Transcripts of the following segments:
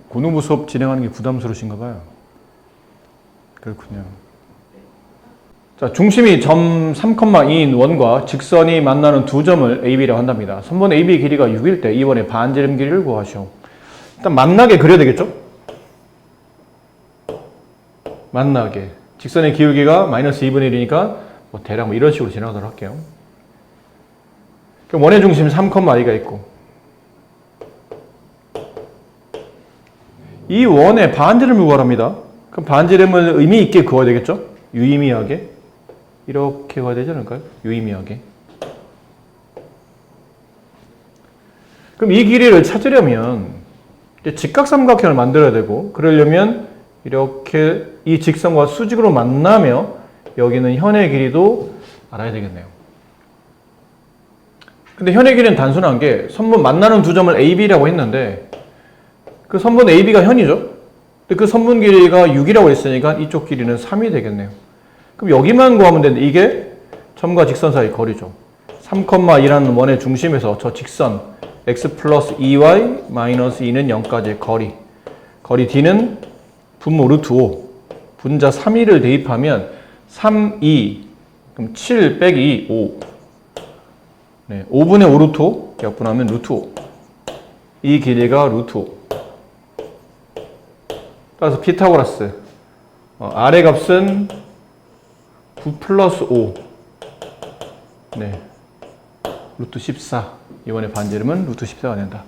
고등부 수업 진행하는 게 부담스러우신가 봐요. 그렇군요. 자, 중심이 점 3,2인 원과 직선이 만나는 두 점을 AB라고 한답니다. 선분 AB 길이가 6일 때 이 원의 반지름 길이를 구하시오. 일단 만나게 그려야 되겠죠? 만나게. 직선의 기울기가 마이너스 2분의 1이니까 뭐 대략 뭐 이런 식으로 지나가도록 할게요. 그럼 원의 중심 3,2가 있고 이 원의 반지름을 구하랍니다. 그럼 반지름을 의미 있게 그어야 되겠죠? 유의미하게. 이렇게 가야 되지 않을까요? 유의미하게. 그럼 이 길이를 찾으려면 이제 직각삼각형을 만들어야 되고, 그러려면 이렇게 이 직선과 수직으로 만나며 여기는 현의 길이도 알아야 되겠네요. 근데 현의 길이는 단순한 게 선분 만나는 두 점을 AB라고 했는데 그 선분 AB가 현이죠? 근데 그 선분 길이가 6이라고 했으니까 이쪽 길이는 3이 되겠네요. 그럼 여기만 구하면 되는데 이게 점과 직선 사이 거리죠. 3,2라는 원의 중심에서 저 직선 x 플러스 2y 마이너스 2는 0까지의 거리 D는 분모 루트 5 분자 3, 2를 대입하면 3, 2 그럼 7 빼기 5 네, 5분의 5 루트 5 약분하면 루트 5 이 길이가 루트 5 따라서 피타고라스 R의 값은 9 플러스 5 네, 루트 14 이번에 반지름은 루트 14가 된다.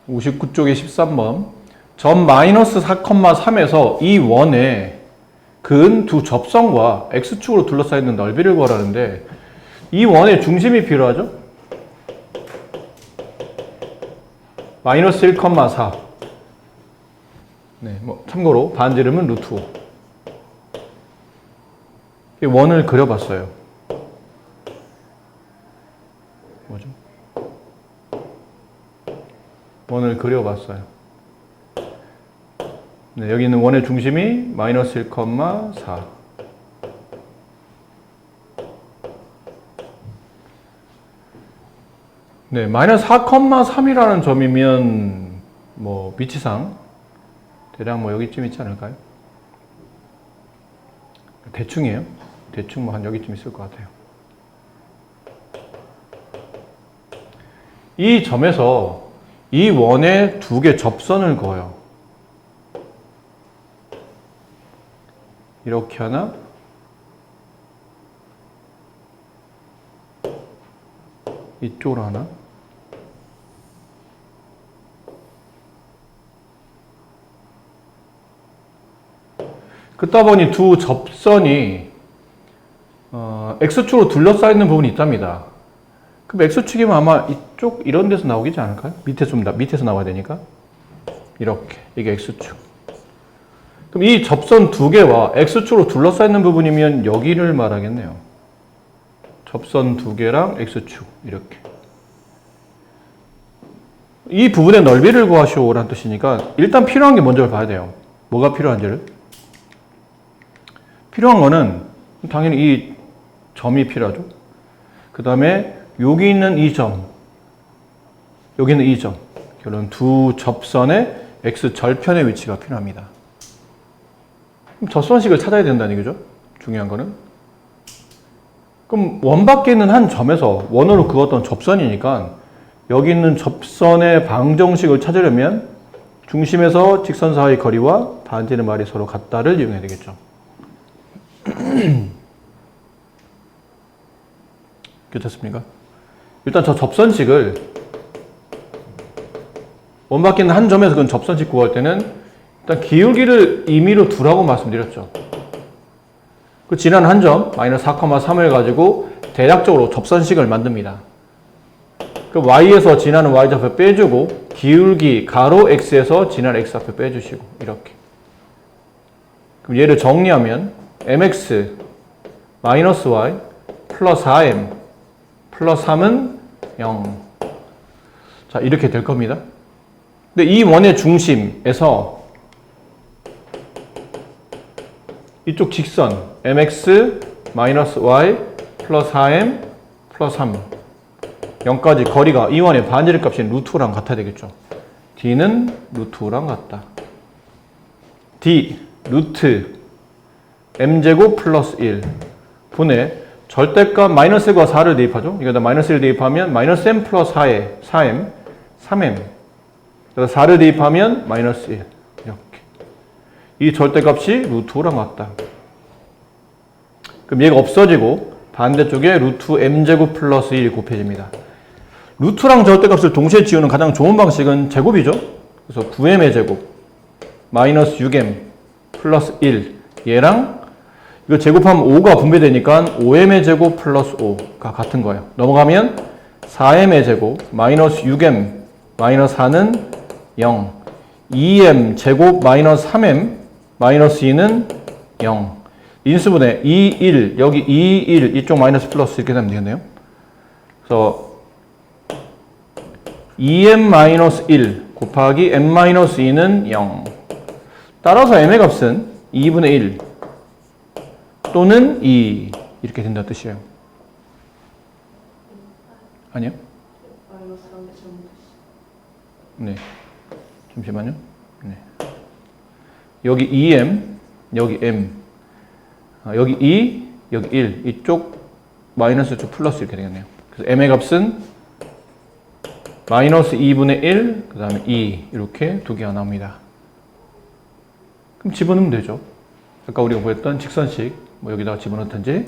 59쪽에 13번 점 마이너스 4,3에서 이 원에 근 두 접선과 X축으로 둘러싸여 있는 넓이를 구하라는데 이 원의 중심이 필요하죠? 마이너스 1,4 네, 뭐 참고로 반지름은 루트 5 이 원을 그려봤어요. 뭐죠? 원을 그려봤어요. 네, 여기 있는 원의 중심이 마이너스 1,4 네, 마이너스 4,3이라는 점이면 뭐 위치상 대략 뭐 여기쯤 있지 않을까요? 대충이에요. 대충 뭐 한 여기쯤 있을 것 같아요. 이 점에서 이 원에 두 개 접선을 그어요. 이렇게 하나, 이쪽으로 하나, 그러다 보니 두 접선이 X축으로 둘러싸여 있는 부분이 있답니다. 그럼 X축이면 아마 이쪽 이런 데서 나오겠지 않을까요? 밑에서 나와야 되니까 이렇게 이게 X축. 그럼 이 접선 두 개와 X축으로 둘러싸여 있는 부분이면 여기를 말하겠네요. 접선 두 개랑 X축 이렇게. 이 부분의 넓이를 구하시오라는 뜻이니까 일단 필요한 게 먼저 봐야 돼요. 뭐가 필요한지를. 필요한 거는 당연히 이 점이 필요하죠. 그 다음에 여기 있는 이 점, 여기 있는 이 점, 결론 두 접선의 X 절편의 위치가 필요합니다. 그럼 접선식을 찾아야 된다는 얘기죠. 중요한 거는. 그럼 원 밖에 있는 한 점에서 원으로 그었던 접선이니까 여기 있는 접선의 방정식을 찾으려면 중심에서 직선 사이의 거리와 반지름 말이 서로 같다를 이용해야 되겠죠. 괜찮습니까? 일단 저 접선식을 원 밖에 있는 한 점에서 그 접선식 구할 때는 일단 기울기를 임의로 두라고 말씀드렸죠. 그 지난 한 점, 마이너스 4,3을 가지고 대략적으로 접선식을 만듭니다. 그 y에서 지나는 y좌표 빼주고 기울기 가로 x에서 지나는 x좌표 빼주시고 이렇게. 그럼 얘를 정리하면 mx 마이너스 y 플러스 4m 플러스 3은 0. 자, 이렇게 될 겁니다. 근데 이 원의 중심에서 이쪽 직선 mx 마이너스 y 플러스 4m 플러스 3 0까지 거리가 이 원의 반지름 값인 루트랑 같아야 되겠죠. D는 루트 5랑 같다. D 루트 m제곱 플러스 1 분의 절대값 마이너스 1과 4를 대입하죠. 이거다 마이너스 1 대입하면 마이너스 m 플러스 4에 4m, 3m. 그래서 4를 대입하면 마이너스 1. 이렇게. 이 절대값이 루트 5랑 같다. 그럼 얘가 없어지고 반대쪽에 루트 m제곱 플러스 1이 곱해집니다. 루트랑 절대값을 동시에 지우는 가장 좋은 방식은 제곱이죠. 그래서 9m의 제곱 마이너스 6m 플러스 1 얘랑 이거 제곱하면 5가 분배되니까 5m의 제곱 플러스 5가 같은 거예요. 넘어가면 4m의 제곱 마이너스 6m 마이너스 4는 0 2m 제곱 마이너스 3m 마이너스 2는 0 인수분해 2, 1 여기 2, 1 이쪽 마이너스 플러스 이렇게 되면 되겠네요. 그래서 2m-1 곱하기 m-2는 0 따라서 m의 값은 2분의 1 또는 2 이렇게 된다는 뜻이에요. 아니요? 네. 잠시만요. 네. 여기 2m, 여기 m, 여기 2, 여기 1 이쪽 마이너스 쪽 플러스 이렇게 되겠네요. 그래서 m의 값은 마이너스 2분의 1, 그 다음에 2 이렇게 두 개가 나옵니다. 그럼 집어넣으면 되죠. 아까 우리가 보였던 직선식 뭐 여기다가 집어넣든지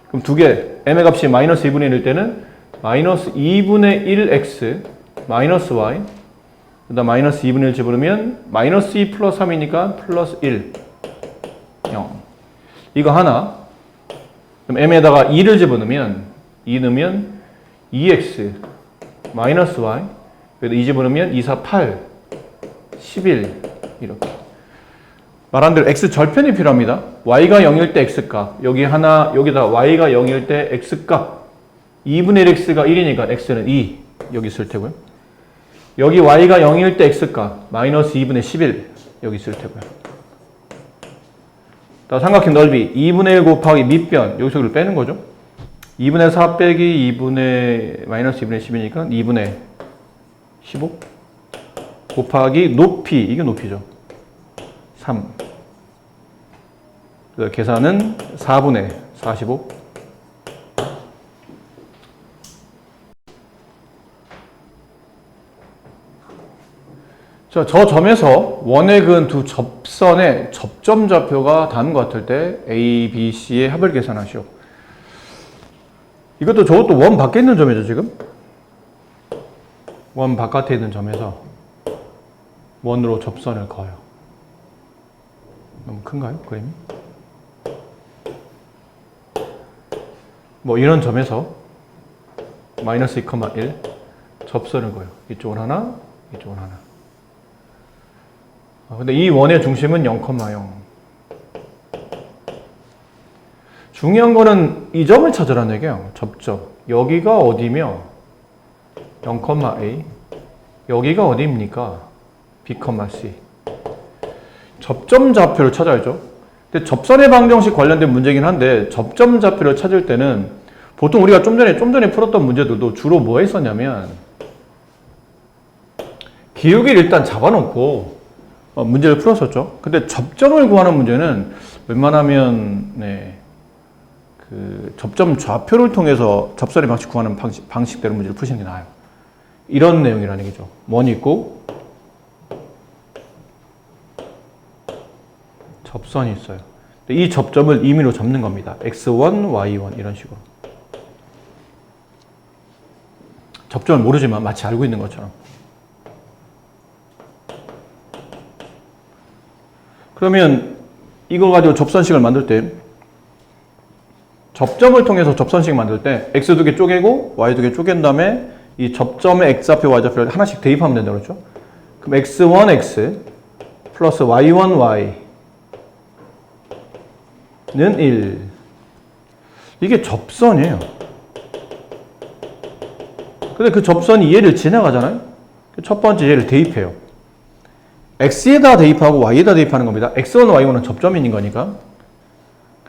그럼 두 개 m의 값이 마이너스 2분의 1일 때는 마이너스 2분의 1x 마이너스 y 그 다음 마이너스 2분의 1 집어넣으면 마이너스 2 플러스 3이니까 플러스 1 0 이거 하나 그럼 m에다가 2를 집어넣으면 2 넣으면 2x 마이너스 y 그래도 2 집어넣으면 2, 4, 8 11 이렇게 말한 대로 x 절편이 필요합니다. y가 0일 때 x값 여기 하나 여기다 y가 0일 때 x값 2분의 1x가 1이니까 x는 2 여기 있을 테고요. 여기 y가 0일 때 x값 마이너스 2분의 11 여기 있을 테고요. 자, 삼각형 넓이 2분의 1 곱하기 밑변 여기서 이걸 빼는 거죠. 2분의 4 빼기 2분의 마이너스 2분의 10이니까 2분의 15 곱하기 높이 이게 높이죠. 3 계산은 4분의 45 자, 저 점에서 원액은 두 접선의 접점 좌표가 다른 것 같을 때 A, B, C의 합을 계산하시오. 이것도 저것도 원 밖에 있는 점이죠, 지금? 원 바깥에 있는 점에서 원으로 접선을 그어요. 너무 큰가요, 그림이? 뭐 이런 점에서 마이너스 2,1 접선을 그어요. 이쪽은 하나, 이쪽은 하나. 근데 이 원의 중심은 0,0. 중요한 거는 이 점을 찾으라는 얘기예요. 접점. 여기가 어디며 0,a. 여기가 어디입니까? b,c. 접점 좌표를 찾아야죠. 근데 접선의 방정식 관련된 문제긴 한데 접점 좌표를 찾을 때는 보통 우리가 좀 전에 풀었던 문제들도 주로 뭐 했었냐면 기울기를 일단 잡아놓고 문제를 풀었었죠. 근데 접점을 구하는 문제는 웬만하면 그 접점 좌표를 통해서 접선의 방식 구하는 방식대로 문제를 푸시는 게 나아요. 이런 내용이라는 얘기죠. 원이 있고 접선이 있어요. 이 접점을 임의로 잡는 겁니다. x1, y1 이런 식으로. 접점을 모르지만 마치 알고 있는 것처럼. 그러면 이거 가지고 접선식을 만들 때 접점을 통해서 접선식 만들 때 x 두 개 쪼개고 y 두 개 쪼갠 다음에 이 접점의 x좌표, y좌표를 하나씩 대입하면 된다고 그랬죠? 그럼 x1x 플러스 y1y 는 1. 이게 접선이에요. 근데 그 접선이 얘를 지나가잖아요? 첫 번째 얘를 대입해요. x에다 대입하고 y에다 대입하는 겁니다. x1, y1은 접점인 거니까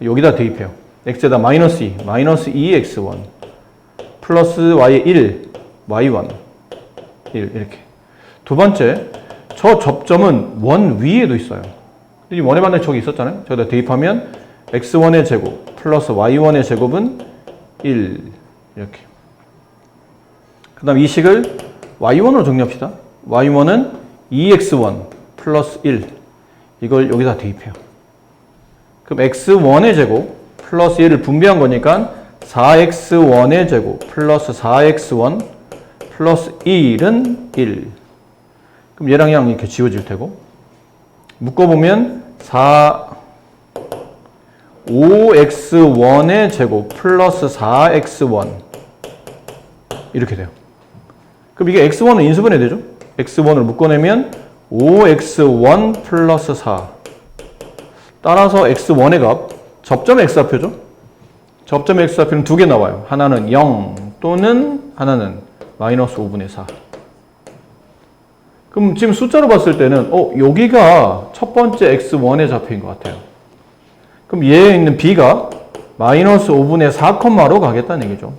여기다 대입해요. x에다 마이너스 2, 마이너스 2x1 플러스 y의 1, y1 1 이렇게. 두 번째 저 접점은 원 위에도 있어요. 이 원의 반대쪽이 있었잖아요. 저기다 대입하면 x1의 제곱 플러스 y1의 제곱은 1 이렇게. 그 다음 이 식을 y1으로 정리합시다. y1은 2x1 플러스 1 이걸 여기다 대입해요. 그럼 x1의 제곱 플러스 1을 분배한 거니까 4x1의 제곱 플러스 4x1 플러스 1은 1. 그럼 얘랑 얘랑 이렇게 지워질 테고 묶어보면 5x1의 제곱 플러스 4x1 이렇게 돼요. 그럼 이게 x1은 인수분해 되죠? x1을 묶어내면 5x1 플러스 4 따라서 x1의 값 접점 x좌표죠? 접점 x좌표는 두 개 나와요. 하나는 0 또는 하나는 마이너스 5분의 4. 그럼 지금 숫자로 봤을 때는 여기가 첫 번째 x1의 좌표인 것 같아요. 그럼 얘에 있는 b가 마이너스 5분의 4컴마로 가겠다는 얘기죠.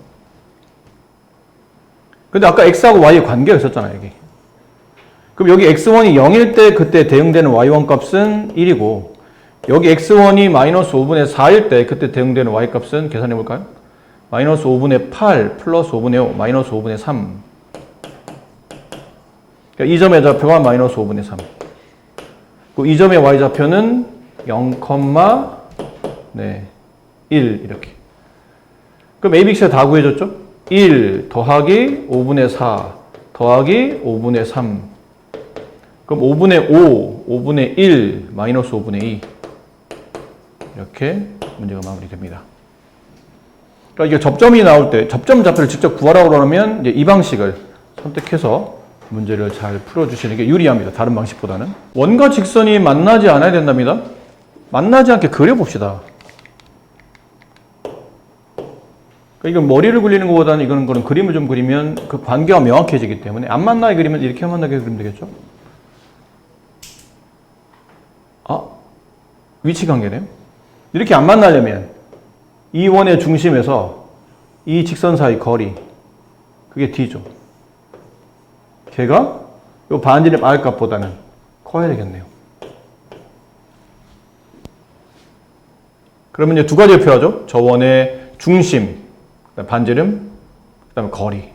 근데 아까 x하고 y의 관계가 있었잖아요, 여기. 그럼 여기 x1이 0일 때 그때 대응되는 y1 값은 1이고 여기 x1이 마이너스 5분의 4일 때 그때 대응되는 y 값은 계산해 볼까요? 마이너스 5분의 8 플러스 5분의 5 마이너스 5분의 3. 그러니까 이 점의 좌표가 마이너스 5분의 3. 이 점의 y좌표는 0, 1 이렇게. 그럼 a, b, x가 다 구해졌죠? 1 더하기 5분의 4 더하기 5분의 3. 그럼 5분의 5, 5분의 1, 마이너스 5분의 2. 이렇게 문제가 마무리됩니다. 그러니까 이게 접점이 나올 때 접점 좌표를 직접 구하라고 그러면 이제 이 방식을 선택해서 문제를 잘 풀어주시는 게 유리합니다. 다른 방식보다는. 원과 직선이 만나지 않아야 된답니다. 만나지 않게 그려봅시다. 그러니까 이건 머리를 굴리는 것보다는 이거는 그림을 좀 그리면 그 관계가 명확해지기 때문에 안 만나게 그리면 이렇게 만나게 그리면 되겠죠? 위치 관계네요. 이렇게 안 만나려면 이 원의 중심에서 이 직선 사이 거리 그게 D죠. 걔가 이 반지름 R 값보다는 커야 되겠네요. 그러면 이제 두 가지를 표하죠. 저 원의 중심, 반지름, 그 다음에 거리.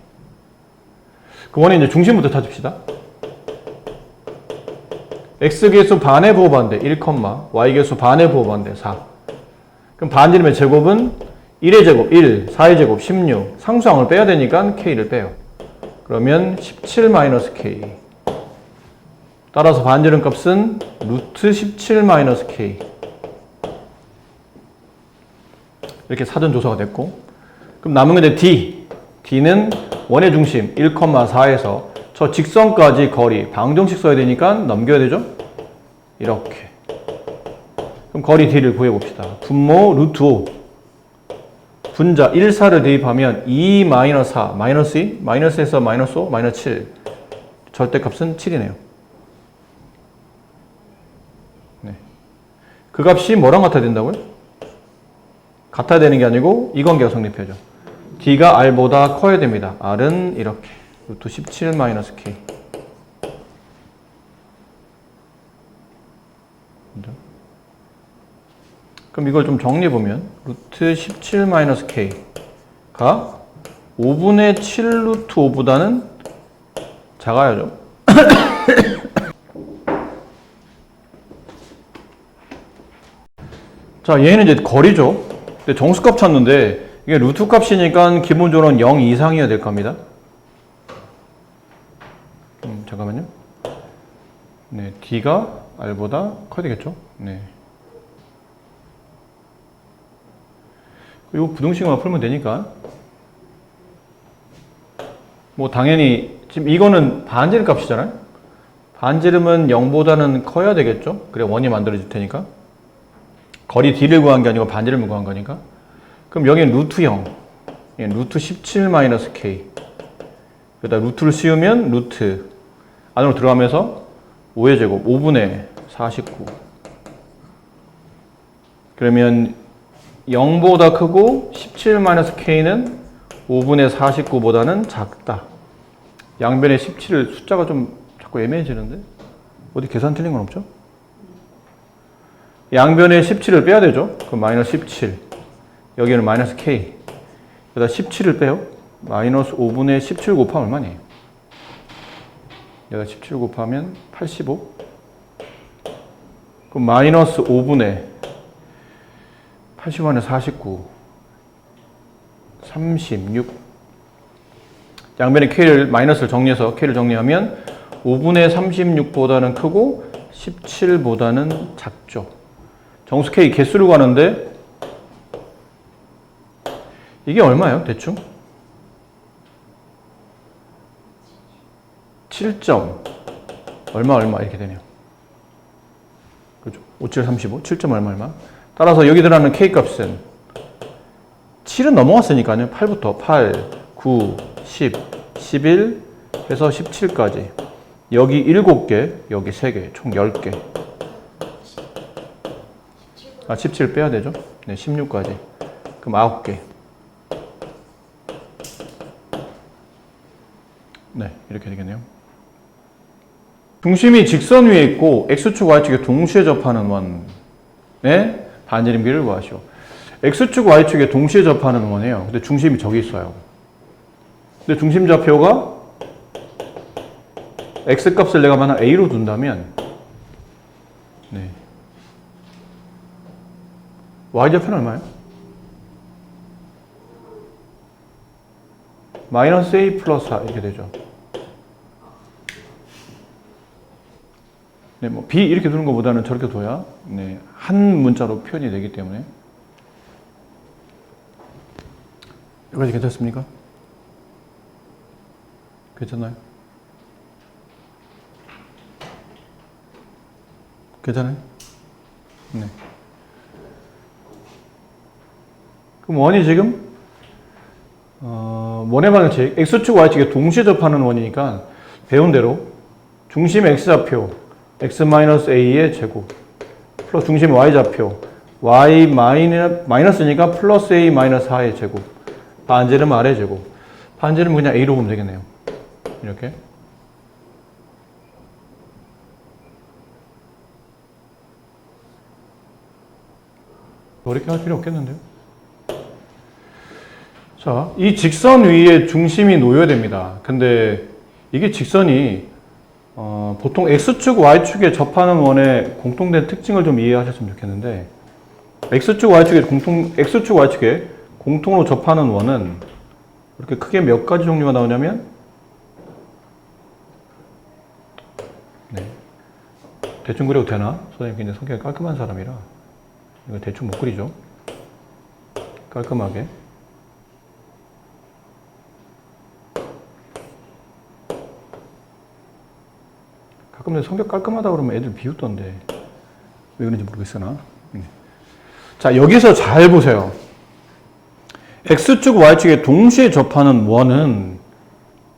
그 원의 이제 중심부터 찾읍시다. x계수 반의 부호반대 1, y계수 반의 부호반대 4. 그럼 반지름의 제곱은 1의 제곱 1, 4의 제곱 16. 상수항을 빼야 되니까 k를 빼요. 그러면 17-k. 따라서 반지름 값은 루트 17-k. 이렇게 사전 조사가 됐고. 그럼 남은 게 D. D는 원의 중심 1,4에서 저 직선까지 거리 방정식 써야 되니까 넘겨야 되죠? 이렇게. 그럼 거리 D를 구해봅시다. 분모 루트 5. 분자 1, 4를 대입하면 2 마이너스 4, 마이너스 2, 마이너스에서 마이너스 5, 마이너스 7. 절대값은 7이네요. 네. 그 값이 뭐랑 같아야 된다고요? 같아야 되는 게 아니고 이 관계가 성립해야죠. D가 R보다 커야 됩니다. R은 이렇게. 루트 17-k. 그럼 이걸 좀 정리해보면 루트 17-k가 5분의 7 루트 5보다는 작아야죠. 자, 얘는 이제 거리죠. 근데 정수값 찾는데 이게 루트 값이니까 기본적으로는 0 이상이어야 될 겁니다. 잠깐만요. 네, D가 R보다 커야 되겠죠? 네. 이거 부등식만 풀면 되니까. 뭐 당연히 지금 이거는 반지름 값이잖아요. 반지름은 0보다는 커야 되겠죠? 그래 원이 만들어질 테니까. 거리 D를 구한 게 아니고 반지름을 구한 거니까. 그럼 여기는 루트 0. 루트 17-k. 여기다 루트를 씌우면 루트 안으로 들어가면서 5의 제곱 5분의 49. 그러면 0보다 크고 17-k는 5분의 49보다는 작다. 양변에 17을 숫자가 좀 자꾸 애매해지는데? 어디 계산 틀린 건 없죠? 양변에 17을 빼야 되죠? 그럼 마이너스 17. 여기는 마이너스 k. 여기다 17을 빼요. 마이너스 5분의 17 곱하면 얼마니? 여기다 17 곱하면 85. 그럼 마이너스 5분의 85분의 49. 36. 양변에 k를, 마이너스를 정리해서 k를 정리하면 5분의 36보다는 크고 17보다는 작죠. 정수 k 개수를 구하는데 이게 얼마예요? 대충? 7점 얼마 이렇게 되네요. 그죠? 57, 35, 7점 얼마. 따라서 여기 들어가는 k 값은 7은 넘어갔으니까요. 8부터 8, 9, 10, 11 해서 17까지. 여기 7개, 여기 3개, 총 10개. 17 빼야 되죠? 네, 16까지. 그럼 9개. 네, 이렇게 되겠네요. 중심이 직선 위에 있고 x축, y축에 동시에 접하는 원의 반지름 길이를 구하시오. x축, y축에 동시에 접하는 원이에요. 근데 중심이 저기 있어요. 근데 중심 좌표가 x값을 내가 만약 a로 둔다면 네. y좌표는 얼마예요? 마이너스 a 플러스 4 이렇게 되죠. 네, 뭐 b 이렇게 두는 것보다는 저렇게 둬야 네, 한 문자로 표현이 되기 때문에. 여기까지 괜찮습니까? 괜찮나요? 괜찮아요? 네. 그럼 원이 지금 원의 방정식 x축, y축에 동시에 접하는 원이니까 배운 대로 중심 x좌표 x-a의 제곱 플러스 중심 y좌표 y 마이너스니까 플러스 a 마이너스 4의 제곱 반지름 r의 제곱 반지름 그냥 a로 보면 되겠네요. 이렇게 이렇게 할 필요 없겠는데요. 자, 이 직선 위에 중심이 놓여야 됩니다. 근데 이게 직선이 보통 x축, y축에 접하는 원의 공통된 특징을 좀 이해하셨으면 좋겠는데 x축, y축에 공통으로 접하는 원은 이렇게 크게 몇 가지 종류가 나오냐면 네. 대충 그려도 되나? 선생님 굉장히 성격이 깔끔한 사람이라 이거 대충 못 그리죠. 깔끔하게. 가끔 내 성격 깔끔하다 그러면 애들 비웃던데 왜 그런지 모르겠으나. 자, 여기서 잘 보세요. x축, y축에 동시에 접하는 원은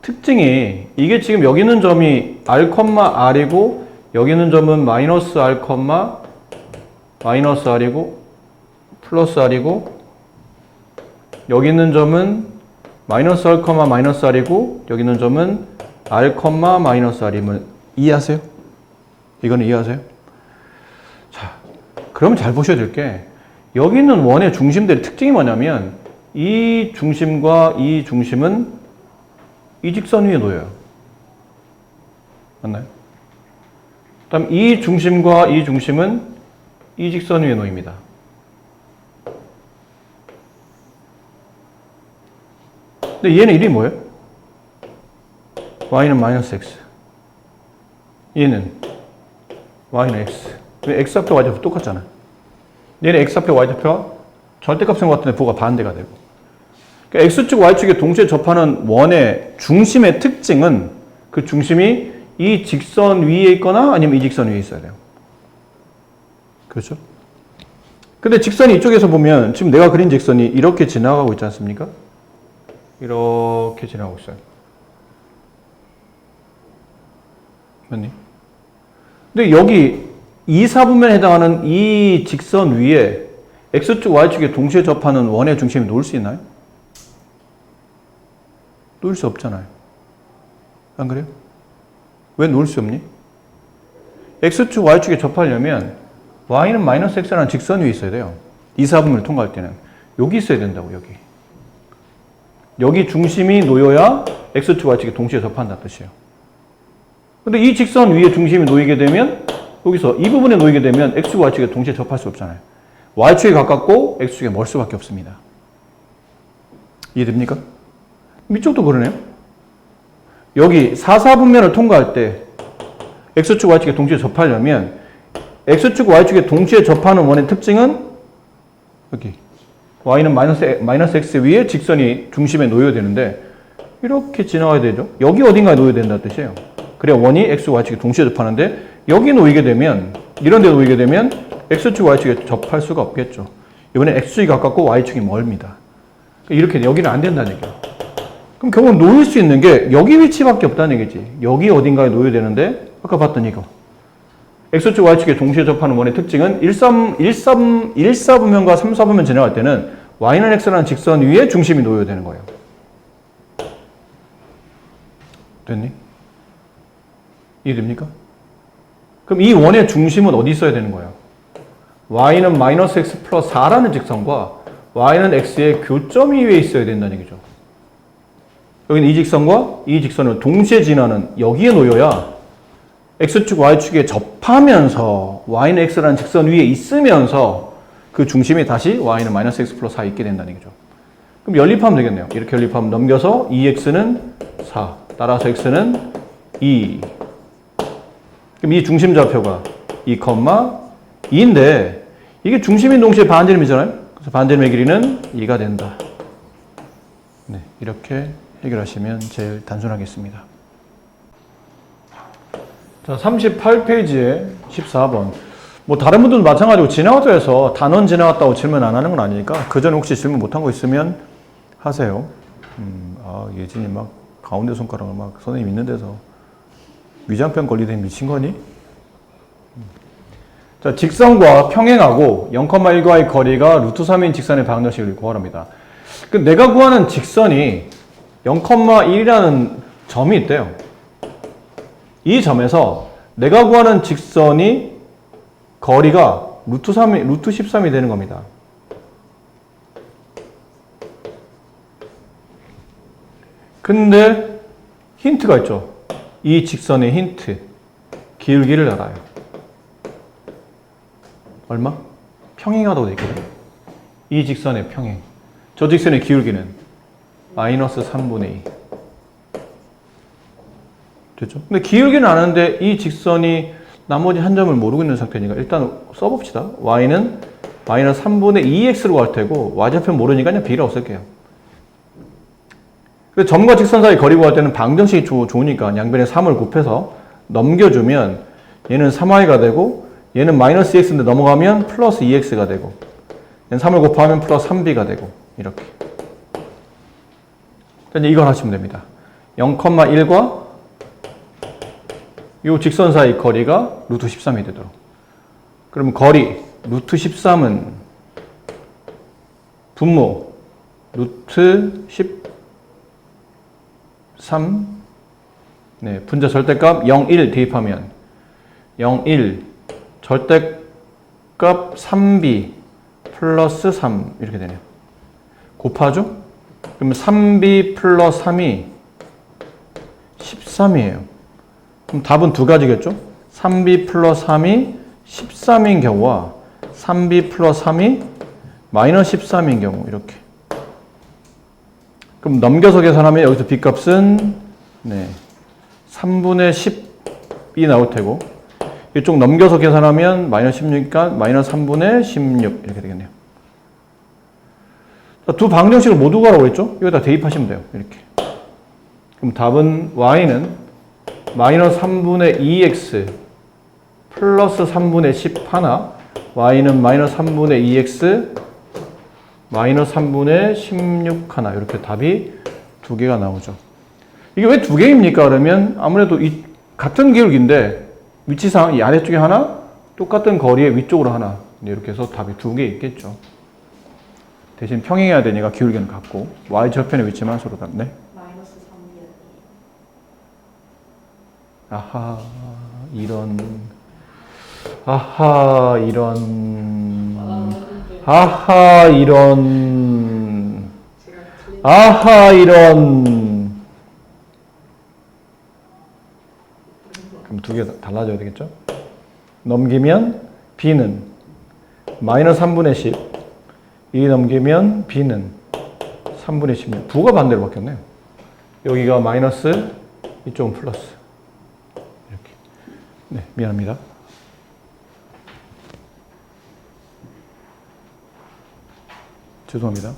특징이 이게 지금 여기 있는 점이 r, r이고 여기 있는 점은 마이너스 r, 마이너스 r이고 플러스 r이고 여기 있는 점은 마이너스 r, 마이너스 r이고 여기 있는 점은 r, 마이너스 r임을 이해하세요? 이거는 이해하세요? 자, 그러면 잘 보셔야 될 게 여기 있는 원의 중심들의 특징이 뭐냐면 이 중심과 이 중심은 이 직선 위에 놓여요. 맞나요? 그다음 이 중심과 이 중심은 이 직선 위에 놓입니다. 근데 얘는 이름이 뭐예요? y는 마이너스 x. 얘는 y는 x. 왜 x좌표, y좌표 똑같잖아. 얘는 x좌표, y좌표가 절대값인 것 같은데 부호가 반대가 되고. 그러니까 x축, y축에 동시에 접하는 원의 중심의 특징은 그 중심이 이 직선 위에 있거나 아니면 이 직선 위에 있어야 돼요. 그렇죠? 근데 직선이 이쪽에서 보면 지금 내가 그린 직선이 이렇게 지나가고 있지 않습니까? 이렇게 지나가고 있어요. 맞니? 근데 여기 2, 4분면에 해당하는 이 직선 위에 x축, y축에 동시에 접하는 원의 중심이 놓을 수 있나요? 놓을 수 없잖아요. 안 그래요? 왜 놓을 수 없니? x축, y축에 접하려면 y는 마이너스 x라는 직선 위에 있어야 돼요. 이사분면을 통과할 때는. 여기 있어야 된다고, 여기. 여기 중심이 놓여야 x축, y축에 동시에 접한다는 뜻이에요. 근데 이 직선 위에 중심이 놓이게 되면 여기서 이 부분에 놓이게 되면 x축, y축에 동시에 접할 수 없잖아요. y축에 가깝고 x축에 멀 수밖에 없습니다. 이해됩니까? 이쪽도 그러네요. 여기 4사분면을 통과할 때 x축, y축에 동시에 접하려면 x축, y축에 동시에 접하는 원의 특징은 여기 y는 마이너스 x 위에 직선이 중심에 놓여야 되는데 이렇게 지나가야 되죠. 여기 어딘가에 놓여야 된다는 뜻이에요. 그래야 원이 x, y축에 동시에 접하는데 여기 놓이게 되면 이런 데 놓이게 되면 x축, y축에 접할 수가 없겠죠. 이번에 x축이 가깝고 y축이 멀습니다. 이렇게 여기는 안 된다는 얘기예요. 그럼 결국 놓일 수 있는 게 여기 위치밖에 없다는 얘기지. 여기 어딘가에 놓여야 되는데 아까 봤던 이거. x축, y축에 동시에 접하는 원의 특징은 1사분면과 3사분면 지나갈 때는 y는 x라는 직선 위에 중심이 놓여야 되는 거예요. 됐니? 이해됩니까? 그럼 이 원의 중심은 어디 있어야 되는 거예요? y는 마이너스 x 플러스 4라는 직선과 y는 x의 교점이 위에 있어야 된다는 얘기죠. 여기는 이 직선과 이 직선을 동시에 지나는 여기에 놓여야 x축, y축에 접하면서 y는 x라는 직선 위에 있으면서 그 중심이 다시 y는 마이너스 x 플러스 4 있게 된다는 얘기죠. 그럼 연립하면 되겠네요. 이렇게 연립하면 넘겨서 2x는 4, 따라서 x는 2. 그럼 이 중심 좌표가 2,2인데 이게 중심인 동시에 반지름이잖아요. 그래서 반지름의 길이는 2가 된다. 네, 이렇게 해결하시면 제일 단순하겠습니다. 자, 38페이지에 14번. 뭐 다른 분들도 마찬가지고 지나가도 해서 단원 지나갔다고 질문 안 하는 건 아니니까 그 전에 혹시 질문 못한 거 있으면 하세요. 예진이 막 가운데 손가락을 막 선생님 있는 데서 위장병 걸리더니 미친 거니? 자, 직선과 평행하고 0,1과의 거리가 루트 3인 직선의 방정식을 구하랍니다. 내가 구하는 직선이 0,1이라는 점이 있대요. 이 점에서 내가 구하는 직선이 거리가 루트 13이 되는 겁니다. 근데 힌트가 있죠. 이 직선의 힌트. 기울기를 알아요. 얼마? 평행하다고 되어 있거든요. 이 직선의 평행. 저 직선의 기울기는 마이너스 3분의 2. 됐죠? 근데 기울기는 아는데 이 직선이 나머지 한 점을 모르고 있는 상태니까 일단 써봅시다. y는 마이너스 3분의 2x로 갈 테고 y좌표 모르니까 그냥 b라고 쓸게요. 점과 직선 사이 거리 구할 때는 방정식이 좋으니까 양변에 3을 곱해서 넘겨주면 얘는 3y가 되고 얘는 마이너스 2x인데 넘어가면 플러스 2x가 되고 얘는 3을 곱하면 플러스 3b가 되고 이렇게. 이제 이걸 하시면 됩니다. 0,1과 이 직선 사이 거리가 루트 13이 되도록. 그럼 거리 루트 13은 분모 루트 13 네, 분자 절대값 0, 1 대입하면 0, 1 절대값 3b 플러스 3 이렇게 되네요. 곱하죠? 그러면 3b 플러스 3이 13이에요. 그럼 답은 두 가지겠죠? 3b 플러스 3이 13인 경우와 3b 플러스 3이 마이너스 13인 경우 이렇게. 그럼 넘겨서 계산하면 여기서 b값은 3분의 10이 나올 테고 이쪽 넘겨서 계산하면 마이너스 16이니까 마이너스 3분의 16 이렇게 되겠네요. 두 방정식을 모두 구하라고 했죠? 여기다 대입하시면 돼요. 이렇게. 그럼 답은 y는 마이너스 3분의 2x 플러스 3분의 10 하나 y는 마이너스 3분의 2x 마이너스 3분의 16 하나 이렇게 답이 두 개가 나오죠. 이게 왜 두 개입니까? 그러면 아무래도 이 같은 기울기인데 위치상 이 아래쪽에 하나 똑같은 거리의 위쪽으로 하나 이렇게 해서 답이 두 개 있겠죠. 대신 평행해야 되니까 기울기는 같고 y절편의 위치만 서로 다르네. 마이너스 3분의 2. 아하 이런 아하, 이런. 아하, 이런. 아하, 이런. 그럼 두 개 달라져야 되겠죠? 넘기면 b는 마이너스 3분의 10. 이 넘기면 b는 3분의 10. 부가 반대로 바뀌었네요. 여기가 마이너스, 이쪽은 플러스. 이렇게. 네, 미안합니다. 죄송합니다.